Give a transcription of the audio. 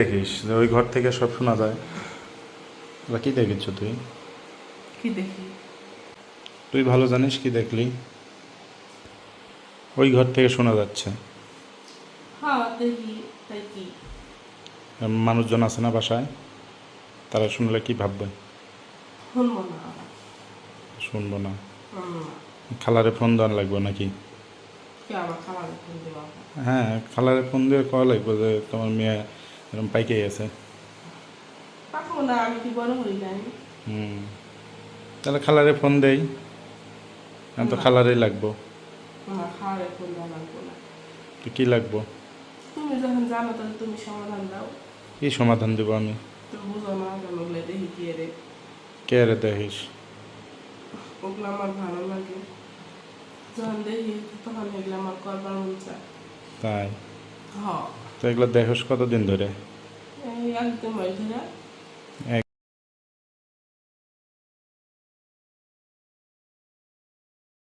দেখিস যে ওই ঘর থেকে সব শোনা যায়। বা কি দেখেছ তুই? কি দেখি? তুই ভালো জানিস কি দেখলি? ওই ঘর থেকে শোনা যাচ্ছে। হ্যাঁ দেখি, তাই কি? মানুষজন আছে না বাসায়, তারা শুনলে কি ভাববে? শুনবো না আবার। শুনবো না? শুনবো না। খালারে ফোন দেওয়া লাগবে নাকি? কে আমার খালারে ফোন দেওয়া? হ্যাঁ, খালারে ফোন দিয়ে কওয়া লাগবে যে তোমার মেয়ে এরকম পাইকে গেছে। পাবো না, আমি কি বড় হই নাই? হুম, তাহলে খালারে ফোন দেই। হ্যাঁ, তো না, খালারেই লাগবো। না খালারে ফোন দেওয়া লাগবো না। তো কি লাগবো? তুমি যখন জানো তাহলে তুমি সমাধান দাও। কি সমাধান দেবো আমি? তুমি বুঝো না কেন? ওগুলো দেখি কি রে? কে রে দেখিস? ওগুলো আমার ভালো লাগে। যখন দেখি তখন এগুলো আমার করবার মন চায়। তাই? হ্যাঁ, তো এগুলো দেখোস কতদিন ধরে? এই একদম ওই ধরে